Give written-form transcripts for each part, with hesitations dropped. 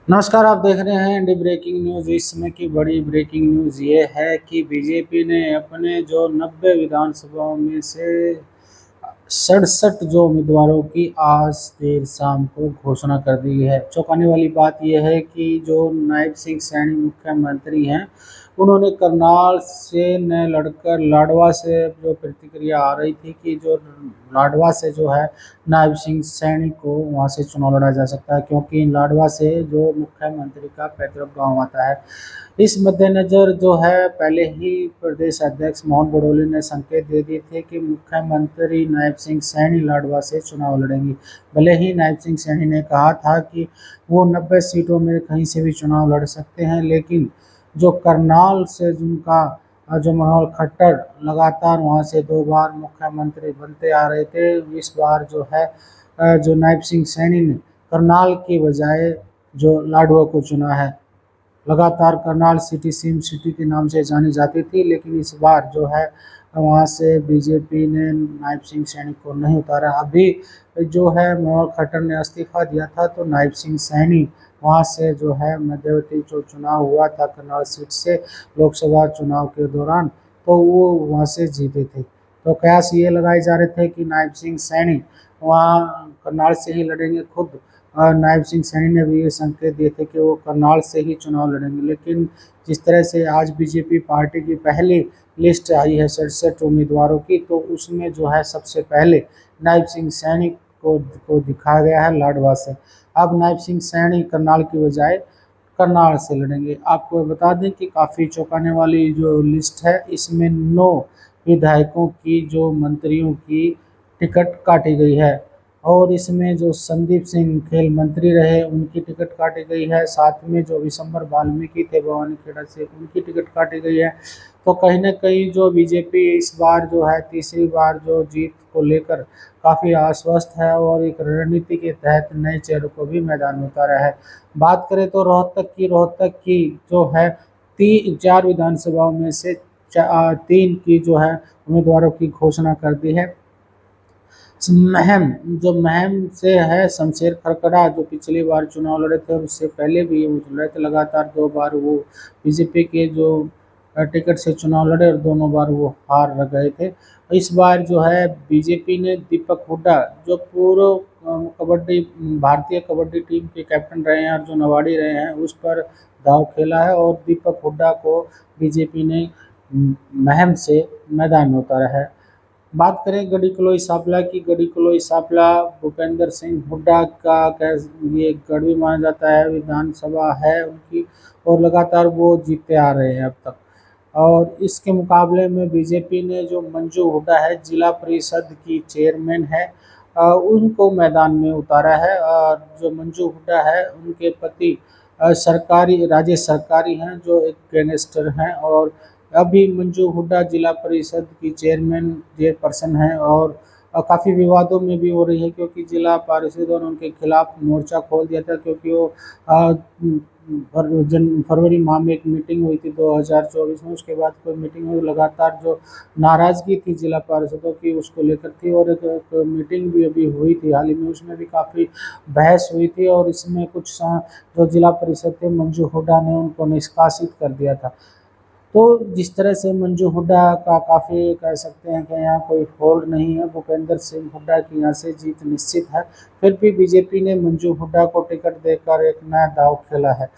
नमस्कार, आप देख रहे हैं इंडी ब्रेकिंग न्यूज़। इस समय की बड़ी ब्रेकिंग न्यूज़ ये है कि बीजेपी ने अपने जो 90 विधानसभाओं में से 67 जो उम्मीदवारों की आज देर शाम को घोषणा कर दी है। चौंकाने वाली बात यह है कि जो नायब सिंह सैनी मुख्यमंत्री हैं, उन्होंने करनाल से न लड़कर लाडवा से जो प्रतिक्रिया आ रही थी कि जो लाडवा से जो है नायब सिंह सैनी को वहाँ से चुनाव लड़ा जा सकता है, क्योंकि लाडवा से जो मुख्यमंत्री का पैतृक गांव आता है। इस मद्देनज़र जो है पहले ही प्रदेश अध्यक्ष मोहन बड़ोली ने संकेत दे दिए थे कि मुख्यमंत्री नायब सिंह सैनी लाडवा से चुनाव लड़ेंगे। भले ही नायब सिंह सैनी ने कहा था कि वो 90 सीटों में कहीं से भी चुनाव लड़ सकते हैं, लेकिन जो करनाल से जिनका जो मनोहर खट्टर लगातार वहाँ से 2 बार मुख्यमंत्री बनते आ रहे थे, इस बार जो है जो नायब सिंह सैनी ने करनाल की बजाय जो लाडवा को चुना है। लगातार करनाल सिटी सिम सिटी के नाम से जानी जाती थी, लेकिन इस बार जो है वहाँ से बीजेपी ने नायब सिंह सैनी को नहीं उतारा। अभी जो है मनोहर खट्टर ने इस्तीफा दिया था, तो नायब सिंह सैनी वहाँ से जो है मध्यवर्ती जो चुनाव हुआ था करनाल सीट से लोकसभा चुनाव के दौरान, तो वो वहाँ से जीते थे। तो कयास ये लगाए जा रहे थे कि नायब सिंह सैनी वहाँ करनाल से ही लड़ेंगे। खुद नायब सिंह सैनी ने भी ये संकेत दिए थे कि वो करनाल से ही चुनाव लड़ेंगे, लेकिन जिस तरह से आज बीजेपी पार्टी की पहली लिस्ट आई है 67 उम्मीदवारों की, तो उसमें जो है सबसे पहले नायब सिंह सैनी को दिखाया गया है लाडवा से। अब नायब सिंह सैनी करनाल की बजाय करनाल से लड़ेंगे। आपको बता दें कि काफ़ी चौंकाने वाली जो लिस्ट है, इसमें 9 विधायकों की जो मंत्रियों की टिकट काटी गई है, और इसमें जो संदीप सिंह खेल मंत्री रहे उनकी टिकट काटी गई है। साथ में जो विशंबर वाल्मीकि थे भवानीखेड़ा से, उनकी टिकट काटी गई है। तो कहीं न कहीं जो बीजेपी इस बार जो है तीसरी बार जो जीत को लेकर काफ़ी आश्वस्त है, और एक रणनीति के तहत नए चेहरों को भी मैदान में उतारा है। बात करें तो रोहतक की जो है 4 विधानसभाओं में से 3 की जो है उम्मीदवारों की घोषणा कर दी है। महम जो महम से है शमशेर खरकड़ा, जो पिछली बार चुनाव लड़े थे और उससे पहले भी वो लड़े थे, लगातार 2 बार वो बीजेपी के जो टिकट से चुनाव लड़े और दोनों बार वो हार गए थे। इस बार जो है बीजेपी ने दीपक हुड्डा, जो पूर्व कबड्डी भारतीय कबड्डी टीम के कैप्टन रहे हैं और जो नवाड़ी रहे हैं, उस पर दांव खेला है, और दीपक हुड्डा को बीजेपी ने महम से मैदान में उतारा है। बात करें गढ़ी कलोई सांपला की, गढ़ी कलोई सांपला भूपेंद्र सिंह हुड्डा का ये गढ़ भी माना जाता है, विधानसभा है उनकी, और लगातार वो जीतते आ रहे हैं अब तक। और इसके मुकाबले में बीजेपी ने जो मंजू हुड्डा है, जिला परिषद की चेयरमैन है, उनको मैदान में उतारा है। और जो मंजू हुड्डा है उनके पति सरकारी राजेश सरकारी हैं, जो एक गैंगस्टर हैं, और अभी मंजू हुड्डा जिला परिषद की चेयरपर्सन हैं, और काफ़ी विवादों में भी हो रही है, क्योंकि जिला पारिषद और उनके खिलाफ मोर्चा खोल दिया था, क्योंकि वो फरवरी माह में एक मीटिंग हुई थी 2024 में। उसके बाद कोई मीटिंग हुई, लगातार जो नाराज़गी थी जिला पार्षदों की उसको लेकर थी, और एक मीटिंग भी अभी हुई थी हाल ही में, उसमें भी काफ़ी बहस हुई थी, और इसमें कुछ जो जिला परिषद थे मंजू हुड्डा ने उनको निष्कासित कर दिया था। तो जिस तरह से मंजू हुड्डा का काफ़ी कह सकते हैं कि यहाँ कोई होड़ नहीं है, भूपेंद्र सिंह हुड्डा की यहाँ से जीत निश्चित है। फिर भी बीजेपी ने मंजू हुड्डा को टिकट देकर एक नया दांव खेला है।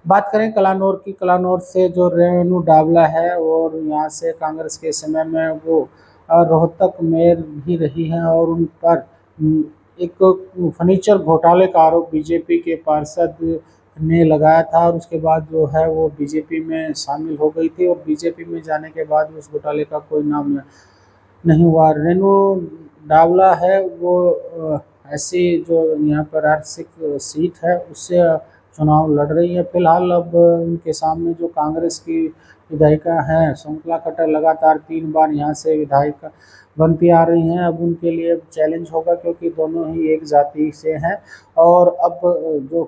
बात करें कलानौर की, कलानौर से जो रेणु डावला है, और यहाँ से कांग्रेस के समय में वो रोहतक मेयर भी रही हैं, और उन पर एक फर्नीचर घोटाले का आरोप बीजेपी के पार्षद ने लगाया था, और उसके बाद जो है वो बीजेपी में शामिल हो गई थी, और बीजेपी में जाने के बाद उस घोटाले का कोई नाम नहीं हुआ। रेणु डावला है वो ऐसी जो यहाँ पर आरक्षित सीट है उससे चुनाव लड़ रही है। फिलहाल अब उनके सामने जो कांग्रेस की विधायिका हैं। शकुंतला खट्टर लगातार 3 बार यहाँ से विधायक बनती आ रही हैं। अब उनके लिए अब चैलेंज होगा क्योंकि दोनों ही एक जाति से हैं। और अब जो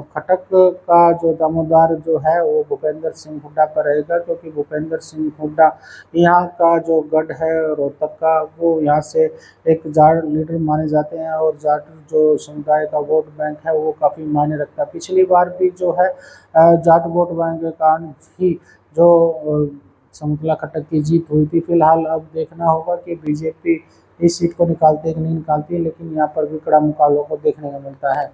खटक का जो दामोदर जो है वो भूपेंद्र सिंह हुड्डा पर रहेगा, क्योंकि भूपेंद्र सिंह हुड्डा यहाँ का जो गढ़ है रोहतक का, वो यहाँ से एक जाट लीडर माने जाते हैं और जाट जो समुदाय का वोट बैंक है वो काफ़ी मायने रखता है। पिछली बार भी जो है जाट वोट बैंक के कारण ही जो शकुंतला खट्टर की जीत हुई थी। फिलहाल अब देखना होगा कि बीजेपी इस सीट को निकालती है कि नहीं निकालती है, लेकिन यहाँ पर भी कड़ा मुकाबलों को देखने को मिलता है।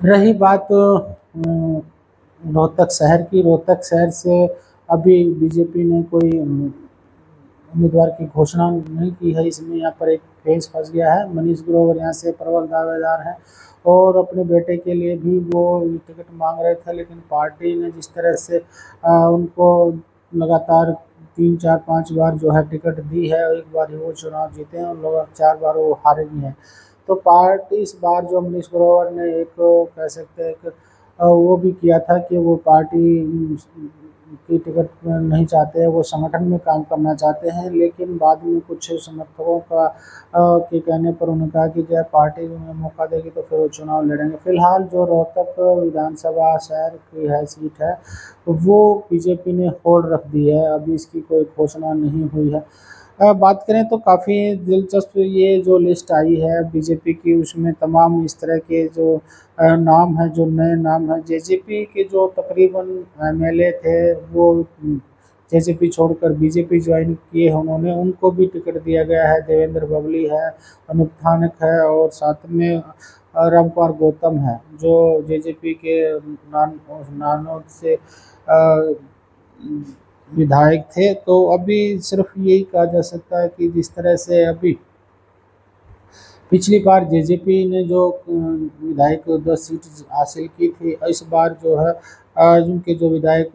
रही बात रोहतक शहर की, रोहतक शहर से अभी बीजेपी ने कोई उम्मीदवार की घोषणा नहीं की है। इसमें यहाँ पर एक फेस फंस गया है। मनीष ग्रोवर यहाँ से प्रबल दावेदार हैं और अपने बेटे के लिए भी वो टिकट मांग रहे थे, लेकिन पार्टी ने जिस तरह से उनको लगातार 3 4 5 बार जो है टिकट दी है, एक बार ही वो चुनाव जीते हैं और लोग 4 बार वो हारे भी हैं। तो पार्टी इस बार जो मनीष ग्रोवर ने एक कह सकते हैं एक वो भी किया था कि वो पार्टी की टिकट नहीं चाहते हैं, वो संगठन में काम करना चाहते हैं। लेकिन बाद में कुछ समर्थकों का के कहने पर उन्होंने कहा कि जब पार्टी उन्हें मौका देगी तो फिर वो चुनाव लड़ेंगे। फिलहाल जो रोहतक विधानसभा शहर की है सीट है, वो बीजेपी ने होल्ड रख दी है, अभी इसकी कोई घोषणा नहीं हुई है। बात करें तो काफ़ी दिलचस्प ये जो लिस्ट आई है बीजेपी की, उसमें तमाम इस तरह के जो नाम हैं, जो नए नाम हैं। जेजेपी के जो तकरीबन एमएलए थे वो जेजेपी छोड़कर बीजेपी ज्वाइन किए हैं उन्होंने, उनको भी टिकट दिया गया है। देवेंद्र बबली है, अनूप धानक है और साथ में रामकुमार गौतम है जो जेजेपी के नानौद से विधायक थे। तो अभी सिर्फ यही कहा जा सकता है कि जिस तरह से अभी पिछली बार जेजेपी ने जो विधायक 10 सीट हासिल की थी, इस बार जो है उनके जो विधायक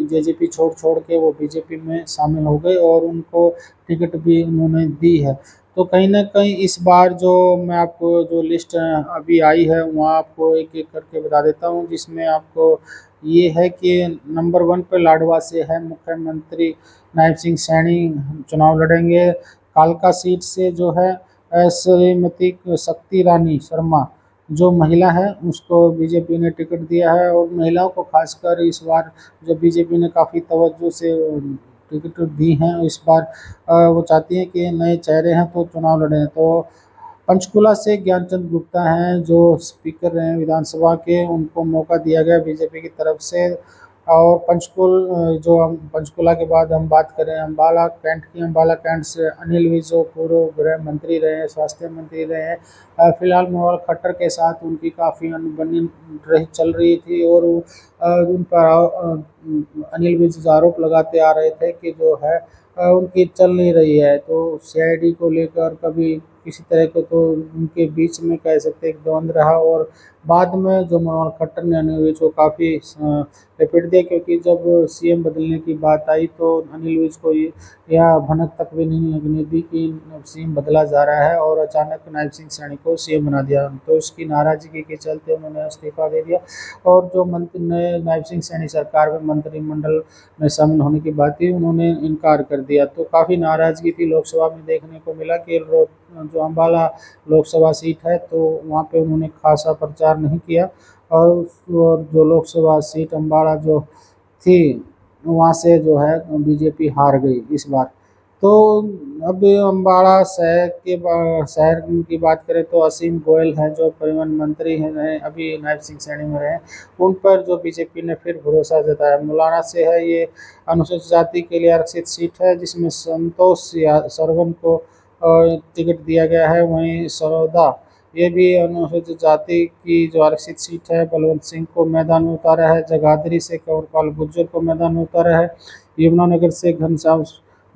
जेजेपी छोड़ छोड़ के वो बीजेपी में शामिल हो गए और उनको टिकट भी उन्होंने दी है। तो कहीं ना कहीं इस बार जो मैं आपको जो लिस्ट अभी आई है वहाँ आपको एक एक करके बता देता हूँ, जिसमें आपको ये है कि नंबर 1 पे लाडवा से है मुख्यमंत्री नायब सिंह सैनी चुनाव लड़ेंगे। कालका सीट से जो है श्रीमती शक्ति रानी शर्मा जो महिला है उसको बीजेपी ने टिकट दिया है। और महिलाओं को खासकर इस बार जो बीजेपी ने काफ़ी तवज्जो से टिकट दी हैं, इस बार वो चाहती हैं कि नए चेहरे हैं तो चुनाव लड़ें। तो पंचकुला से ज्ञानचंद गुप्ता हैं जो स्पीकर रहे हैं विधानसभा के, उनको मौका दिया गया बीजेपी की तरफ से। और जो हम पंचकुला के बाद हम बात करें अम्बाला कैंट की, अम्बाला कैंट से अनिल विज जो पूर्व गृह मंत्री रहे हैं, स्वास्थ्य मंत्री रहे हैं। फिलहाल मनोहर खट्टर के साथ उनकी काफ़ी अनबनी रही चल रही थी और उन पर अनिल विज आरोप लगाते आ रहे थे कि जो है उनकी चल नहीं रही है। तो सीआईडी को लेकर कभी किसी तरह के तो उनके बीच में कह सकते एक द्वंद्व रहा और बाद में जो मनोहर खट्टर ने अनिल विज को काफ़ी लपेट दिया, क्योंकि जब सीएम बदलने की बात आई तो अनिल विज को यह भनक तक भी नहीं लगने दी कि सीएम बदला जा रहा है और अचानक नायब सिंह सैनी को सीएम बना दिया। तो उसकी नाराजगी के चलते उन्होंने इस्तीफा दे दिया और जो मंत्री नए नायब सिंह सैनी सरकार में मंत्रिमंडल में शामिल होने की बात थी उन्होंने इनकार कर दिया। तो काफ़ी नाराजगी थी लोकसभा में, देखने को मिला कि जो अम्बाला लोकसभा सीट है तो वहाँ पे उन्होंने खासा प्रचार नहीं किया और जो लोकसभा सीट अम्बाड़ा जो थी वहाँ से जो है बीजेपी हार गई इस बार। तो अब अम्बाड़ा शहर की बात करें तो असीम गोयल हैं जो परिवहन मंत्री हैं रहे, अभी नायब सिंह सैनी में रहे, उन पर जो बीजेपी ने फिर भरोसा जताया। मुलाना से है, ये अनुसूचित जाति के लिए आरक्षित सीट है जिसमें संतोष सरवन को टिकट दिया गया है। वहीं सरोदा ये भी अनुसूचित जाति की जो आरक्षित सीट है बलवंत सिंह को मैदान में उतारा है। जगाधरी से कंवरपाल गुर्जर को मैदान में उतारा है। यमुनानगर से घनश्याम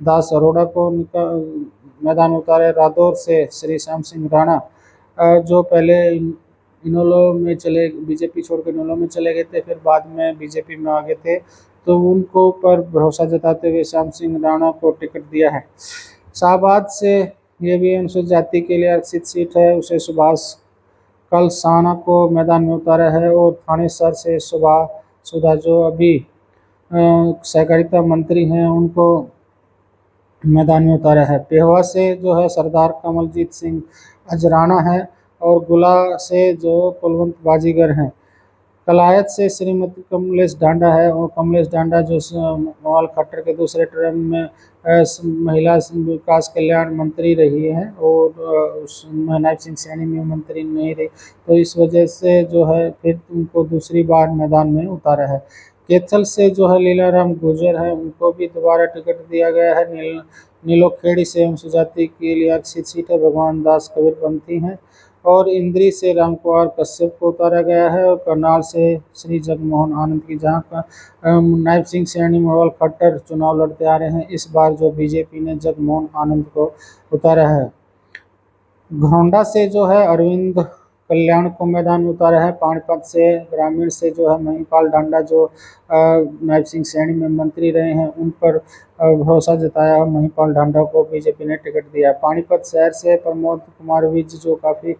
दास अरोड़ा को मैदान में उतारा है। रादौर से श्री श्याम सिंह राणा जो पहले इनेलो में चले बीजेपी छोड़कर इनेलो में चले गए थे, फिर बाद में बीजेपी में आ गए थे, तो उनको पर भरोसा जताते हुए श्याम सिंह राणा को टिकट दिया है। शाहबाद से ये भी अनुसूचित जाति के लिए आरक्षित सीट है, उसे सुभाष कल साना को मैदान में उतारा है। और थानेसर से सुधा जो अभी सहकारिता मंत्री हैं उनको मैदान में उतारा है। पेहोवा से जो है सरदार कमलजीत सिंह अजराना है और गुला से जो कुलवंत बाजीगर हैं। कलायत से श्रीमती कमलेश डांडा है और कमलेश डांडा जो नवाल खट्टर के दूसरे टर्म में महिला विकास कल्याण मंत्री रही हैं और उस नायब सिंह सैनी में मंत्री नहीं रही, तो इस वजह से जो है फिर उनको दूसरी बार मैदान में उतारा है। कैथल से जो है लीलाराम गुर्जर है, उनको भी दोबारा टिकट दिया गया है। नीलोखेड़ी से अनुसूचित जाति के लिए आरक्षित सीट है, भगवान दास कबीरपंथी हैं। और इंद्री से रामकुमार कश्यप को उतारा गया है और करनाल से श्री जगमोहन आनंद की, जहां का नायब सिंह सैनी मनोहर खट्टर चुनाव लड़ते आ रहे हैं। इस बार जो बीजेपी ने जगमोहन आनंद को उतारा है। घोंडा से जो है अरविंद कल्याण को मैदान में उतारा है। पानीपत से ग्रामीण से जो है महिपाल डांडा जो नायब सिंह सैनी में मंत्री रहे हैं उन पर भरोसा जताया है। महिपाल डांडा को बीजेपी ने टिकट दिया है। पानीपत शहर से प्रमोद कुमार विज जो काफ़ी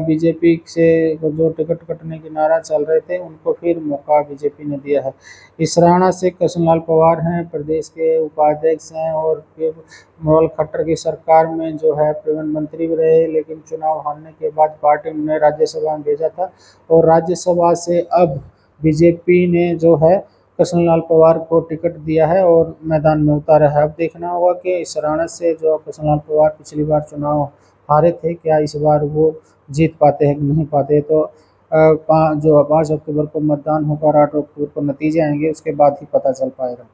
बीजेपी से जो टिकट कटने की नारा चल रहे थे उनको फिर मौका बीजेपी ने दिया है। इसराना से कृष्णलाल पवार हैं, प्रदेश के उपाध्यक्ष हैं और फिर मनोहर खट्टर की सरकार में जो है परिवहन मंत्री भी रहे, लेकिन चुनाव हारने के बाद पार्टी ने राज्यसभा में भेजा था और राज्यसभा से अब बीजेपी ने जो है कृष्णलाल पवार को टिकट दिया है और मैदान में उतारा है। अब देखना होगा कि इस हरियाणा से जो कृष्णलाल पवार पिछली बार चुनाव हारे थे, क्या इस बार वो जीत पाते हैं कि नहीं पाते। तो जो 5 अक्टूबर को मतदान होगा और 8 अक्टूबर को नतीजे आएंगे, उसके बाद ही पता चल पाएगा।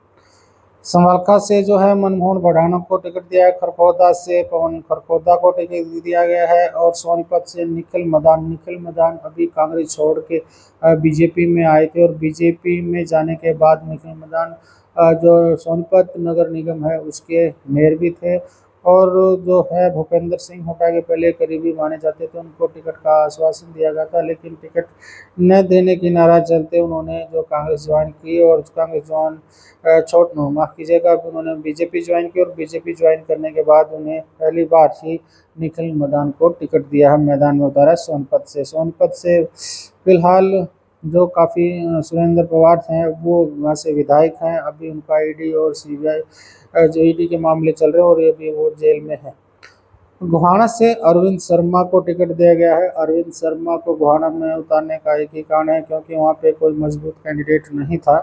समालखा से जो है मनमोहन भडाना को टिकट दिया है। खरखौदा से पवन खरखौदा को टिकट दिया गया है और सोनीपत से निखिल मदान अभी कांग्रेस छोड़ के बीजेपी में आए थे और बीजेपी में जाने के बाद निखिल मदान जो सोनीपत नगर निगम है उसके मेयर भी थे और जो है भूपेंद्र सिंह हुड्डा के पहले करीबी माने जाते थे, उनको टिकट का आश्वासन दिया गया था, लेकिन टिकट न देने की नाराज चलते उन्होंने जो कांग्रेस ज्वाइन की और कांग्रेस ज्वाइन माफ़ कीजिएगा, उन्होंने बीजेपी ज्वाइन की और बीजेपी ज्वाइन करने के बाद उन्हें पहली बार ही निखिल मदान को टिकट दिया है, मैदान में उतारा सोनपत से फिलहाल जो काफ़ी सुरेंद्र पवार हैं वो वहाँ से विधायक हैं। अभी उनका ईडी और सीबीआई जो ईडी के मामले चल रहे हैं और अभी वो जेल में है। गोहाना से अरविंद शर्मा को टिकट दिया गया है। अरविंद शर्मा को गोहाना में उतारने का एक ही कारण है क्योंकि वहाँ पे कोई मजबूत कैंडिडेट नहीं था।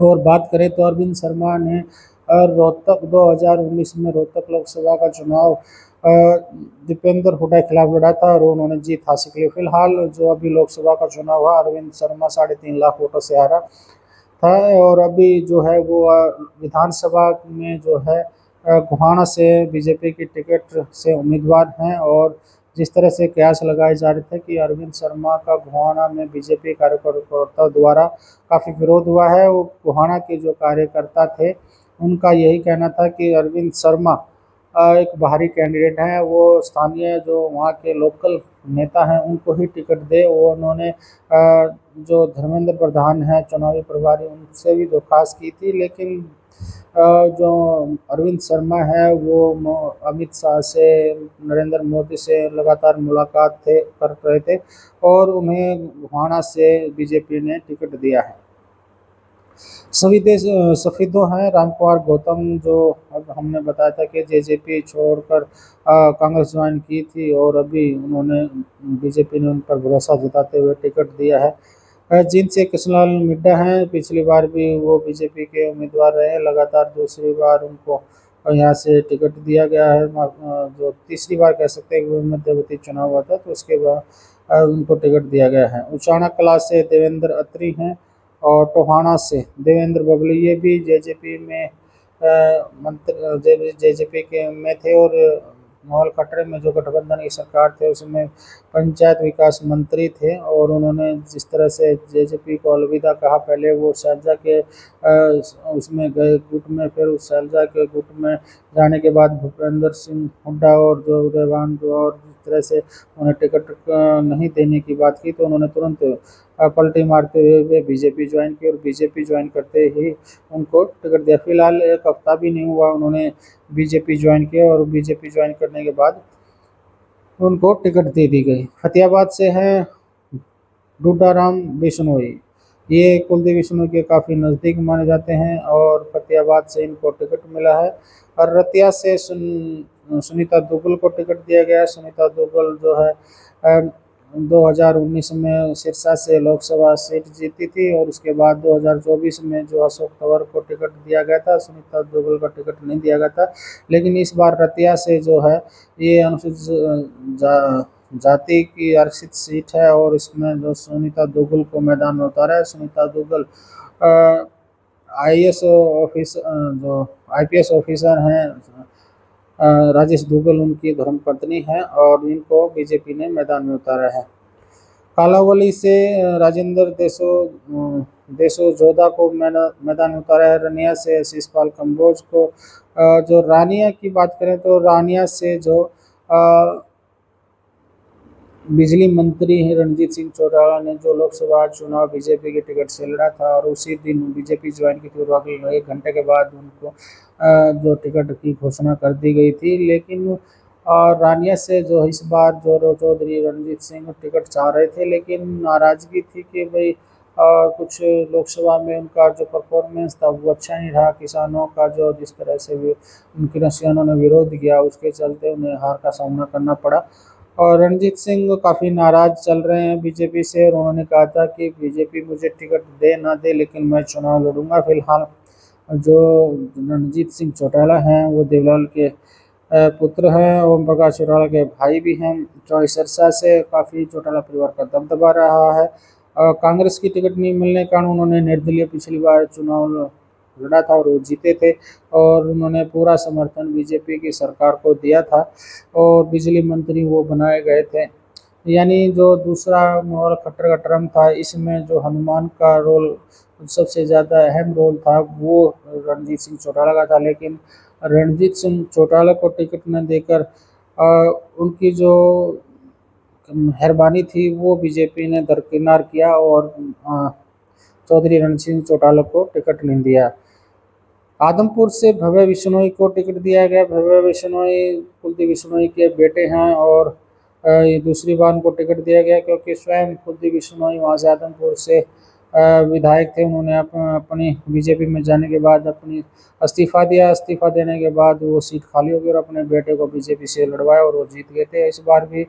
और बात करें तो अरविंद शर्मा ने रोहतक 2019 में रोहतक लोकसभा का चुनाव दीपेंद्र हुड्डा के खिलाफ लड़ा था और उन्होंने जीत हासिल की। फिलहाल जो अभी लोकसभा का चुनाव हुआ, अरविंद शर्मा 3.5 लाख वोटों से हारा था और अभी जो है वो विधानसभा में जो है गोहाना से बीजेपी की टिकट से उम्मीदवार हैं और जिस तरह से कयास लगाए जा रहे थे कि अरविंद शर्मा का गोहाना में बीजेपी कार्यकर्ताओं द्वारा काफ़ी विरोध हुआ है। वो गोहाना के जो कार्यकर्ता थे उनका यही कहना था कि अरविंद शर्मा एक बाहरी कैंडिडेट हैं, वो स्थानीय जो वहाँ के लोकल नेता हैं उनको ही टिकट दे। वो उन्होंने जो धर्मेंद्र प्रधान हैं चुनावी प्रभारी उनसे भी दरख्वास्त की थी, लेकिन जो अरविंद शर्मा है वो अमित शाह से, नरेंद्र मोदी से लगातार मुलाकात कर रहे थे और उन्हें गोहाना से बीजेपी ने टिकट दिया है। सफेदों हैं रामकुमार गौतम, जो अब हमने बताया था कि जेजेपी छोड़कर कांग्रेस ज्वाइन की थी और अभी उन्होंने बीजेपी ने उन पर भरोसा जताते हुए टिकट दिया है। जिनसे कृष्णलाल मिड्डा हैं, पिछली बार भी वो बीजेपी के उम्मीदवार रहे, लगातार दूसरी बार उनको यहाँ से टिकट दिया गया है। जो तीसरी बार कह सकते हैं कि मध्यवर्ती चुनाव हुआ था तो उसके बाद उनको टिकट दिया गया है। उचाना कला से देवेंद्र अत्री हैं और टोहाना से देवेंद्र बबली, ये भी जेजेपी में मंत्री जेजेपी के में थे और नवल खट्टर में जो गठबंधन की सरकार थे उसमें पंचायत विकास मंत्री थे और उन्होंने जिस तरह से जेजेपी को अलविदा कहा, पहले वो शैलजा के उसमें गए गुट में, फिर उस शैलजा के गुट में जाने के बाद भूपेंद्र सिंह हुड्डा और जो उदयवान जो और जिस तरह से उन्हें टिकट नहीं देने की बात की तो उन्होंने तुरंत पलटी मारते हुए वे बीजेपी ज्वाइन की और बीजेपी ज्वाइन करते ही उनको टिकट दिया। फिलहाल 1 हफ्ता भी नहीं हुआ उन्होंने बीजेपी ज्वाइन किया और बीजेपी ज्वाइन करने के बाद उनको टिकट दे दी गई। फतेहाबाद से है डूडाराम बिश्नोई। ये कुलदीप बिश्नोई के काफ़ी नज़दीक माने जाते हैं और फतेहाबाद से इनको टिकट मिला है। और रतिया से सुनीता दुग्गल को टिकट दिया गया है। सुनीता दुग्गल जो है 2019 में सिरसा से लोकसभा सीट जीती थी और उसके बाद 2024 में जो अशोक तंवर को टिकट दिया गया था, सुनीता दुग्गल का टिकट नहीं दिया गया था। लेकिन इस बार रतिया से जो है ये अनुसूचित जाति की आरक्षित सीट है और इसमें जो सुनीता दुग्गल को मैदान में उतारा है। सुनीता दुग्गल आईएएस ऑफिस जो आईपीएस ऑफिसर हैं राजेश दुग्गल उनकी धर्मपत्नी है और इनको बीजेपी ने मैदान में उतारा है। कालावली से राजेंद्र देशो जोधा को मैदान में उतारा है। रनिया से शिषपाल कंबोज को। जो रानिया की बात करें तो रानिया से जो बिजली मंत्री हैं रणजीत सिंह चौटाला ने जो लोकसभा चुनाव बीजेपी के टिकट से लड़ा था और उसी दिन बीजेपी ज्वाइन की थी और 1 घंटे के बाद उनको जो टिकट की घोषणा कर दी गई थी। लेकिन रानिया से जो इस बार जो चौधरी रणजीत सिंह टिकट चाह रहे थे, लेकिन नाराज़गी थी कि भाई कुछ लोकसभा में उनका जो परफॉर्मेंस था वो अच्छा नहीं रहा। किसानों का जो जिस तरह से भी उनके किसानों ने विरोध किया उसके चलते उन्हें हार का सामना करना पड़ा। और रणजीत सिंह काफ़ी नाराज़ चल रहे हैं बीजेपी से और उन्होंने कहा था कि बीजेपी मुझे टिकट दे ना दे लेकिन मैं चुनाव लड़ूंगा। फिलहाल जो रणजीत सिंह चौटाला हैं वो देवलाल के पुत्र हैं, ओम प्रकाश चौटाला के भाई भी हैं। सिरसा से काफ़ी चौटाला परिवार का दबदबा रहा है। कांग्रेस की टिकट नहीं मिलने के कारण उन्होंने निर्दलीय पिछली बार चुनाव लड़ा था और वो जीते थे और उन्होंने पूरा समर्थन बीजेपी की सरकार को दिया था और बिजली मंत्री वो बनाए गए थे। यानी जो दूसरा मनोहर खट्टर का टर्म था इसमें जो हनुमान का रोल सबसे ज़्यादा अहम रोल था वो रणजीत सिंह चौटाला का था। लेकिन रणजीत सिंह चौटाला को टिकट न देकर उनकी जो मेहरबानी थी वो बीजेपी ने दरकिनार किया और चौधरी रणजीत सिंह चौटाला को टिकट नहीं दिया। आदमपुर से भव्य बिश्नोई को टिकट दिया गया। भव्य बिश्नोई कुलदीप बिश्नोई के बेटे हैं और ये दूसरी बार उनको टिकट दिया गया क्योंकि स्वयं कुलदीप बिश्नोई वहाँ से आदमपुर से विधायक थे। उन्होंने अपनी बीजेपी में जाने के बाद अपनी इस्तीफा दिया। इस्तीफा देने के बाद वो सीट खाली हो गई और अपने बेटे को बीजेपी से लड़वाया और वो जीत गए थे। इस बार भी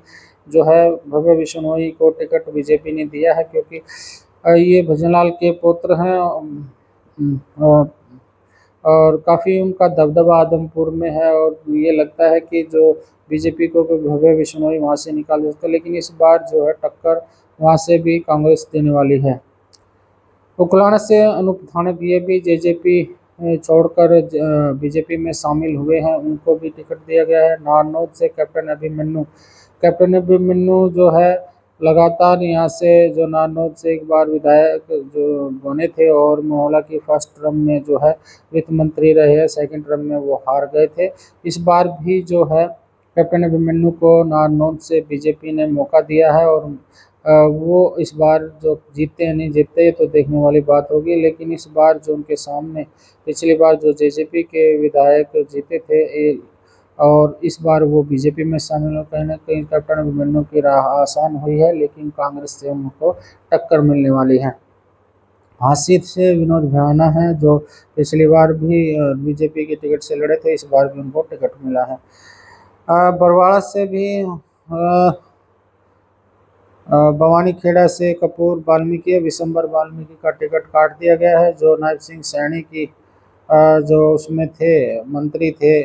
जो है भव्य बिश्नोई को टिकट बीजेपी ने दिया है क्योंकि ये भजनलाल के पुत्र हैं और काफ़ी उनका दबदबा आदमपुर में है और ये लगता है कि जो बीजेपी को भव्य बिश्नोई वहाँ से निकाल दे सकते, लेकिन इस बार जो है टक्कर वहाँ से भी कांग्रेस देने वाली है। उकलाना से अनूप धानक ये भी जेजेपी छोड़कर बीजेपी में शामिल हुए हैं, उनको भी टिकट दिया गया है। नारनौल से कैप्टन अभिमन्यु जो है लगातार यहाँ से जो नारनौल से एक बार विधायक जो बने थे और मोहल्ला की फर्स्ट टर्म में जो है वित्त मंत्री रहे हैं, सेकंड टर्म में वो हार गए थे। इस बार भी जो है कैप्टन अभिमन्यु को नारनौल से बीजेपी ने मौका दिया है और वो इस बार जो जीतते हैं नहीं जीतते ये तो देखने वाली बात होगी। लेकिन इस बार जो उनके सामने पिछली बार जो जेजेपी के विधायक जीते थे और इस बार वो बीजेपी में शामिल हो, कहीं ना कहीं कैप्टन अभिमन्यु की राह आसान हुई है लेकिन कांग्रेस से उनको टक्कर मिलने वाली है। हासिल से विनोद भ्याना है जो पिछली बार भी बीजेपी की टिकट से लड़े थे, इस बार भी उनको टिकट मिला है। बरवाड़ा से भी भवानीखेड़ा से कपूर वाल्मीकि विशंबर वाल्मीकि का टिकट काट दिया गया है। जो नायब सिंह सैनी की जो उसमें थे मंत्री थे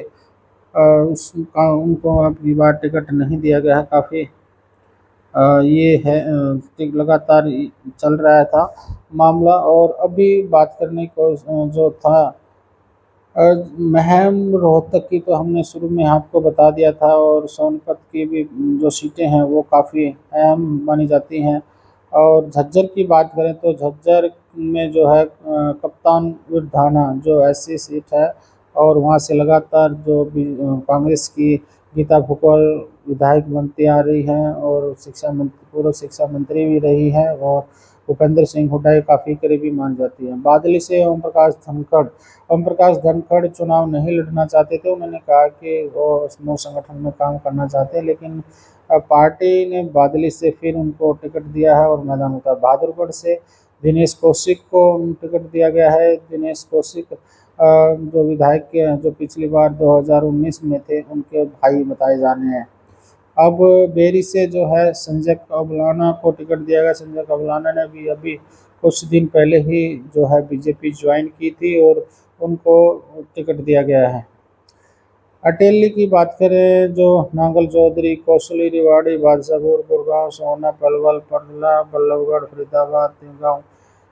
उसका उनको अब बार टिकट नहीं दिया गया है। काफ़ी ये है लगातार चल रहा था मामला। और अभी बात करने को जो था महम रोहतक की तो हमने शुरू में आपको बता दिया था और सोनीपत की भी जो सीटें हैं वो काफ़ी अहम मानी जाती हैं। और झज्जर की बात करें तो झज्जर में जो है कप्तान विरधाना जो ऐसी सीट है और वहाँ से लगातार जो कांग्रेस की गीता भुक्कल विधायक बनती आ रही हैं और पूर्व शिक्षा मंत्री भी रही हैं और भूपेंद्र सिंह हुड्डा काफ़ी करीबी मान जाती है। बादली से ओम प्रकाश धनखड़ चुनाव नहीं लड़ना चाहते थे। उन्होंने कहा कि वो समूह संगठन में काम करना चाहते हैं, लेकिन पार्टी ने बादली से फिर उनको टिकट दिया है और मैदान उतारा। बहादुरगढ़ से दिनेश कौशिक को टिकट दिया गया है। दिनेश कौशिक जो विधायक के जो पिछली बार 2019 में थे, उनके भाई बताए जाने हैं। अब बेरी से जो है संजय कबलाना को टिकट दिया गया। संजय कबलाना ने भी अभी कुछ दिन पहले ही जो है बीजेपी ज्वाइन की थी और उनको टिकट दिया गया है। अटेली की बात करें, जो नांगल चौधरी, कौशली, रिवाड़ी, बादशाहपुर, गुड़गांव, सोना, पलवल, पंडला, बल्लभगढ़, फरीदाबाद, तिगांव,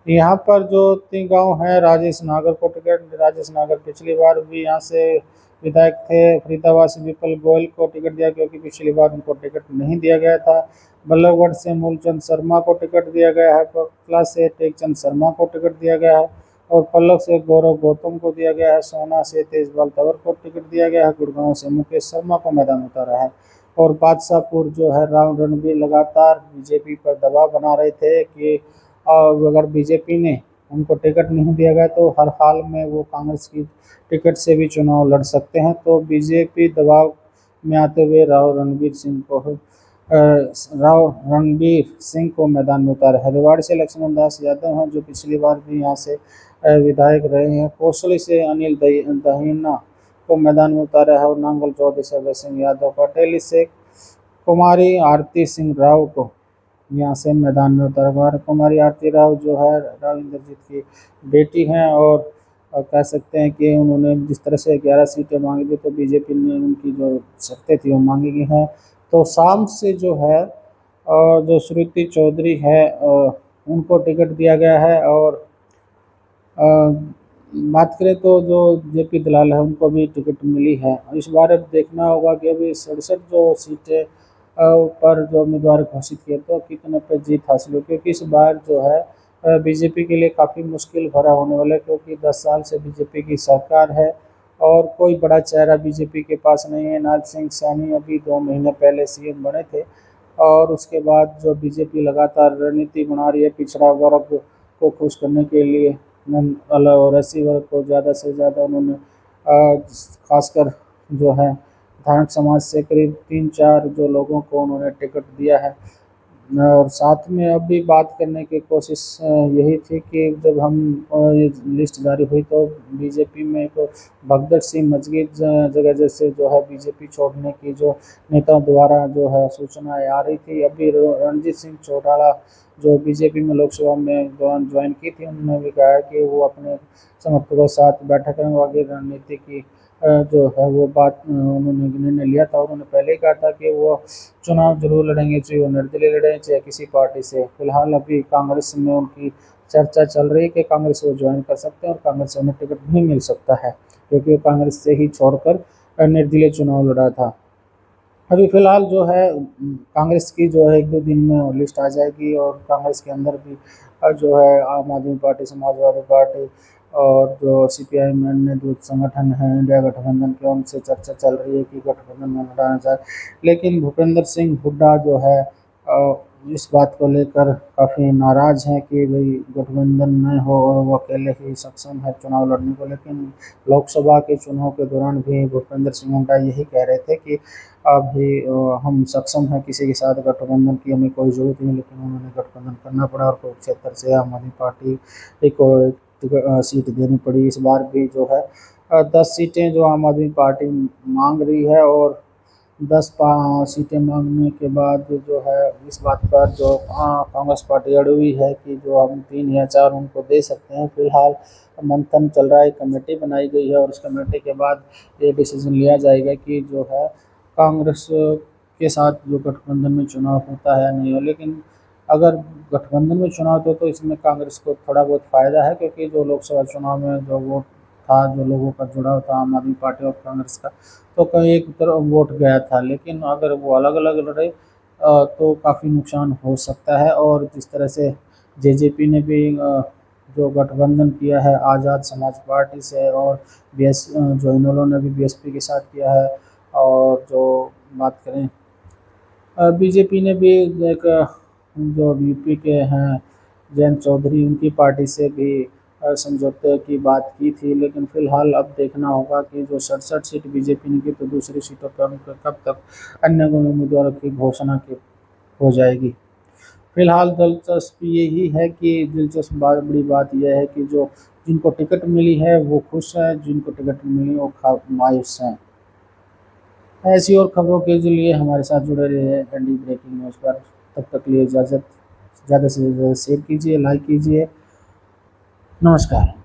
यहाँ पर जो तिगांव है, राजेश नागर को टिकट। राजेश नागर पिछली बार भी यहाँ से विधायक थे। फरीदाबाद से विपुल गोयल को टिकट दिया क्योंकि पिछली बार उनको टिकट नहीं दिया गया था। बल्लभगढ़ से मूलचंद शर्मा को टिकट दिया गया है। पटना से टेकचंद शर्मा को टिकट दिया गया है और पल्लव से गौरव गौतम को दिया गया है। सोना से तेजपाल तंवर को टिकट दिया गया है। गुड़गांव से मुकेश शर्मा को मैदान उतारा है। और बादशाहपुर जो है, राव रणबीर लगातार बीजेपी पर दबाव बना रहे थे कि अगर बीजेपी ने उनको टिकट नहीं दिया गया तो हर हाल में वो कांग्रेस की टिकट से भी चुनाव लड़ सकते हैं। तो बीजेपी दबाव में आते हुए राव रणबीर सिंह को मैदान में उतारा है। रेवाड़ी से लक्ष्मण दास यादव हैं, जो पिछली बार भी यहाँ से विधायक रहे हैं। कोसली से अनिल दहीना को मैदान में उतारा है और नांगल चौधरी से अभय सिंह यादव। पटेली से कुमारी आरती सिंह राव को यहाँ से मैदान में उतारा। कुमारी आरती राव जो है राव इंद्रजीत की बेटी हैं और कह सकते हैं कि उन्होंने जिस तरह से 11 सीटें मांगी थी, तो बीजेपी ने उनकी जो शर्तें थी वो मांगी गई हैं। तो शाम से जो है जो श्रुति चौधरी है उनको टिकट दिया गया है। और बात करें तो जो जेपी दलाल है, उनको भी टिकट मिली है। इस बार अब देखना होगा कि अभी 67 जो सीटें पर जो उम्मीदवार घोषित किए तो कितने पे जीत हासिल हो, क्योंकि इस बार जो है बीजेपी के लिए काफ़ी मुश्किल भरा होने वाला है, क्योंकि 10 साल से बीजेपी की सरकार है और कोई बड़ा चेहरा बीजेपी के पास नहीं है। नाथ सिंह सैनी अभी 2 महीने पहले सीएम बने थे और उसके बाद जो बीजेपी लगातार रणनीति बना रही है पिछड़ा वर्ग को खुश करने के लिए, और एससी वर्ग को ज़्यादा से ज़्यादा उन्होंने खासकर जो है धारक समाज से करीब 3-4 जो लोगों को उन्होंने टिकट दिया है। और साथ में अभी बात करने की कोशिश यही थी कि जब हम ये लिस्ट जारी हुई तो बीजेपी में एक भगदड़ सी मच गई जगह जैसे जो है बीजेपी छोड़ने की जो नेताओं द्वारा जो है सूचनाएं आ रही थी। अभी रणजीत सिंह चौटाला जो बीजेपी में लोकसभा में दौरान ज्वाइन की थी, उन्होंने भी कहा है कि वो अपने समर्थकों के साथ बैठक करेंगे। आगे रणनीति की जो है वो बात उन्होंने निर्णय लिया था। उन्होंने पहले ही कहा था कि वो चुनाव जरूर लड़ेंगे, चाहे वो निर्दलीय लड़ें चाहे किसी पार्टी से। फिलहाल अभी कांग्रेस में उनकी चर्चा चल रही है कि कांग्रेस वो ज्वाइन कर सकते हैं और कांग्रेस से उन्हें टिकट भी मिल सकता है, क्योंकि वो कांग्रेस से ही छोड़कर निर्दलीय चुनाव लड़ा था। अभी फिलहाल जो है कांग्रेस की जो है 1-2 दिन में लिस्ट आ जाएगी और कांग्रेस के अंदर भी जो है आम आदमी पार्टी, समाजवादी पार्टी और जो सीपीआई में अन्य जो संगठन हैं इंडिया गठबंधन के, उनसे चर्चा चल रही है कि गठबंधन में लड़ाना जाए। लेकिन भूपेंद्र सिंह हुड्डा जो है इस बात को लेकर काफ़ी नाराज़ हैं कि भाई गठबंधन न हो और वो अकेले ही सक्षम है चुनाव लड़ने को। लेकिन लोकसभा के चुनाव के दौरान भी भूपेंद्र सिंह हुड्डा यही कह रहे थे कि अभी हम सक्षम हैं, किसी के साथ गठबंधन की हमें कोई ज़रूरत नहीं। लेकिन उन्होंने गठबंधन करना पड़ा और कुरुक्षेत्र से आम आदमी पार्टी को सीट देनी पड़ी। इस बार भी जो है 10 सीटें जो आम आदमी पार्टी मांग रही है और 10 सीटें मांगने के बाद जो है इस बात पर जो कांग्रेस पार्टी अड़ी हुई है कि जो हम 3 या 4 उनको दे सकते हैं। फिलहाल मंथन चल रहा है, कमेटी बनाई गई है और उस कमेटी के बाद ये डिसीजन लिया जाएगा कि जो है कांग्रेस के साथ जो गठबंधन में चुनाव होता है या नहीं हो। लेकिन अगर गठबंधन में चुनाव तो इसमें कांग्रेस को थोड़ा बहुत फ़ायदा है, क्योंकि जो लोकसभा चुनाव में जो वोट था, जो लोगों का जुड़ाव था आम आदमी पार्टी और कांग्रेस का, तो कहीं एक तरफ वोट गया था। लेकिन अगर वो अलग अलग लड़े तो काफ़ी नुकसान हो सकता है। और जिस तरह से जेजेपी ने भी जो गठबंधन किया है आज़ाद समाज पार्टी से, और जो इन लोगों ने भी बीएसपी के साथ किया है। और जो बात करें बीजेपी ने भी एक जो यूपी के हैं जयंत चौधरी, उनकी पार्टी से भी समझौते की बात की थी। लेकिन फिलहाल अब देखना होगा कि जो 67 सीट बीजेपी ने की, तो दूसरी सीटों पर उनको कब तक अन्य उम्मीदवारों की घोषणा की हो जाएगी। फिलहाल दिलचस्प बात बड़ी बात यह है कि जो जिनको टिकट मिली है वो खुश हैं, जिनको टिकट नहीं मिली वो मायूस हैं। ऐसी और खबरों के लिए हमारे साथ जुड़े रहिए एनडी ब्रेकिंग न्यूज़ पर। तब तक के लिए इजाज़त। ज़्यादा से ज़्यादा शेयर कीजिए, लाइक कीजिए। नमस्कार।